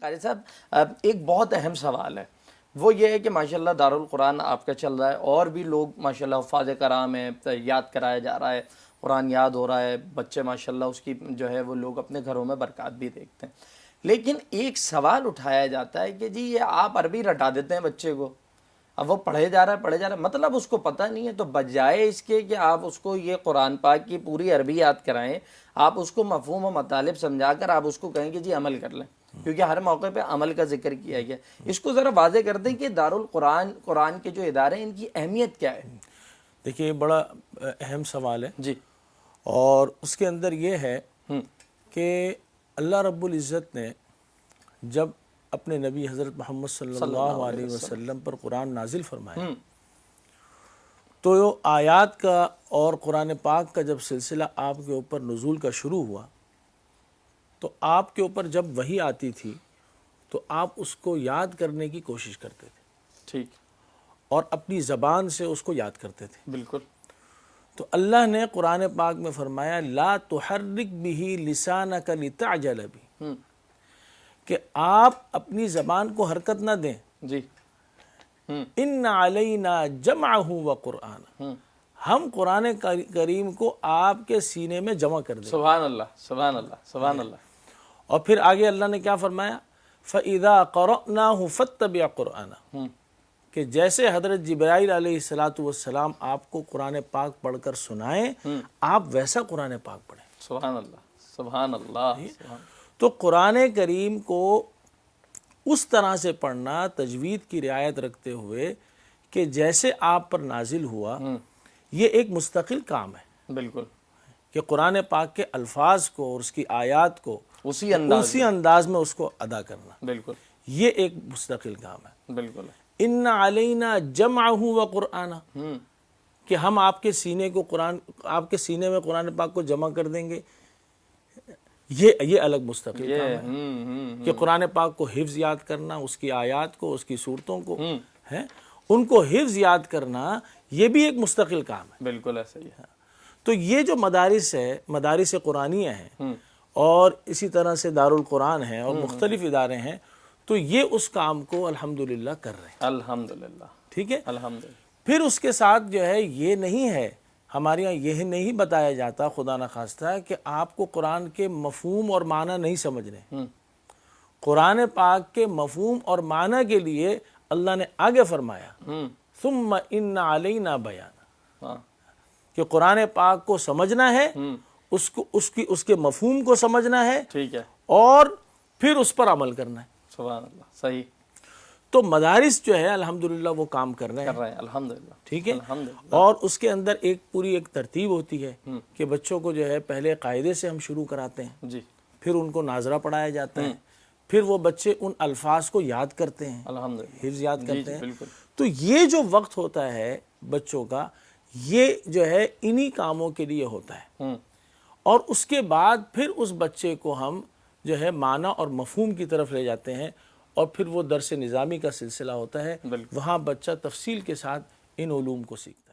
قاری صاحب ایک بہت اہم سوال ہے، وہ یہ ہے کہ ماشاءاللہ دارالقرآن آپ کا چل رہا ہے، اور بھی لوگ ماشاءاللہ حفاظ کرام ہیں، یاد کرایا جا رہا ہے، قرآن یاد ہو رہا ہے، بچے ماشاءاللہ اس کی جو ہے وہ لوگ اپنے گھروں میں برکات بھی دیکھتے ہیں۔ لیکن ایک سوال اٹھایا جاتا ہے کہ جی یہ آپ عربی رٹا دیتے ہیں بچے کو، اب وہ پڑھے جا رہا ہے مطلب اس کو پتہ نہیں ہے، تو بجائے اس کے کہ آپ اس کو یہ قرآن پاک کی پوری عربی یاد کرائیں، آپ اس کو مفہوم و مطالب سمجھا کر آپ اس کو کہیں کہ جی عمل کر لیں، کیونکہ ہر موقع پہ عمل کا ذکر کیا گیا۔ اس کو ذرا واضح کر دیں کہ دارالقرآن، قرآن کے جو ادارے ہیں، ان کی اہمیت کیا ہے؟ دیکھیے، بڑا اہم سوال ہے جی، اور اس کے اندر یہ ہے کہ اللہ رب العزت نے جب اپنے نبی حضرت محمد صلی اللہ علیہ وسلم پر قرآن نازل فرمایا، تو آیات کا اور قرآن پاک کا جب سلسلہ آپ کے اوپر نزول کا شروع ہوا، تو آپ کے اوپر جب وحی آتی تھی تو آپ اس کو یاد کرنے کی کوشش کرتے تھے، ٹھیک، اور اپنی زبان سے اس کو یاد کرتے تھے۔ بالکل۔ تو اللہ نے قرآن پاک میں فرمایا لا تحرک به لسانک لتعجل به، کہ آپ اپنی زبان کو حرکت نہ دیں۔ جی، ان علینا جمعہ وقرآن، ہم قرآن کریم کو آپ کے سینے میں جمع کر دیں۔ سبحان اللہ، سبحان اللہ، سبحان اللہ۔ اور پھر آگے اللہ نے کیا فرمایا؟ فَإِذَا قَرَأْنَاهُ فَاتَّبِعْ قُرْآنَهُ، کہ جیسے حضرت جبرائیل علیہ السلام آپ کو قرآن پاک پڑھ کر سنائیں، آپ ویسا قرآن پاک پڑھیں۔ سبحان اللہ، سبحان اللہ۔ تو قرآن کریم کو اس طرح سے پڑھنا، تجوید کی رعایت رکھتے ہوئے کہ جیسے آپ پر نازل ہوا، یہ ایک مستقل کام ہے۔ بالکل، کہ قرآن پاک کے الفاظ کو اور اس کی آیات کو اسی انداز میں اس کو ادا کرنا، بالکل، یہ ایک مستقل کام ہے۔ بالکل، ان علینا جمعہ وقرآنہ، کہ ہم آپ کے سینے کو آپ کے سینے میں قرآن پاک کو جمع کر دیں گے، یہ الگ مستقل کام ہے۔ کہ قرآن پاک کو حفظ یاد کرنا، اس کی آیات کو، اس کی صورتوں کو ہے، ان کو حفظ یاد کرنا، یہ بھی ایک مستقل کام ہے۔ بالکل ایسا ہی ہے۔ تو یہ جو مدارس ہے، مدارس قرآنیہ ہیں، اور اسی طرح سے دارالقرآن ہیں اور مختلف ادارے ہیں، تو یہ اس کام کو الحمدللہ کر رہے ہیں۔ الحمدللہ، ٹھیک ہے۔ الحمدللہ۔ پھر اس کے ساتھ جو ہے یہ نہیں ہے، ہمارے یہاں یہ نہیں بتایا جاتا خدا نخواستہ کہ آپ کو قرآن کے مفہوم اور معنی نہیں سمجھنے۔ قرآن پاک کے مفہوم اور معنی کے لیے اللہ نے آگے فرمایا ثم ان علینا بیان، کہ قرآن پاک کو سمجھنا ہے، اس کے مفہوم کو سمجھنا ہے، ٹھیک ہے، اور پھر اس پر عمل کرنا ہے۔ سبحان اللہ، صحیح۔ تو مدارس جو ہے الحمدللہ وہ کام کر رہے ہیں، الحمدللہ، ٹھیک ہے۔ الحمدللہ۔ اور اس کے اندر پوری ایک ترتیب ہوتی ہے کہ بچوں کو جو ہے پہلے قاعدے سے ہم شروع کراتے ہیں، جی، پھر ان کو ناظرہ پڑھایا جاتا ہے، پھر وہ بچے ان الفاظ کو یاد کرتے ہیں، الحمدللہ، حفظ یاد کرتے ہیں۔ بالکل۔ تو یہ جو وقت ہوتا ہے بچوں کا، یہ جو ہے انہی کاموں کے لیے ہوتا ہے، اور اس کے بعد پھر اس بچے کو ہم جو ہے معنی اور مفہوم کی طرف لے جاتے ہیں، اور پھر وہ درس نظامی کا سلسلہ ہوتا ہے، وہاں بچہ تفصیل کے ساتھ ان علوم کو سیکھتا ہے۔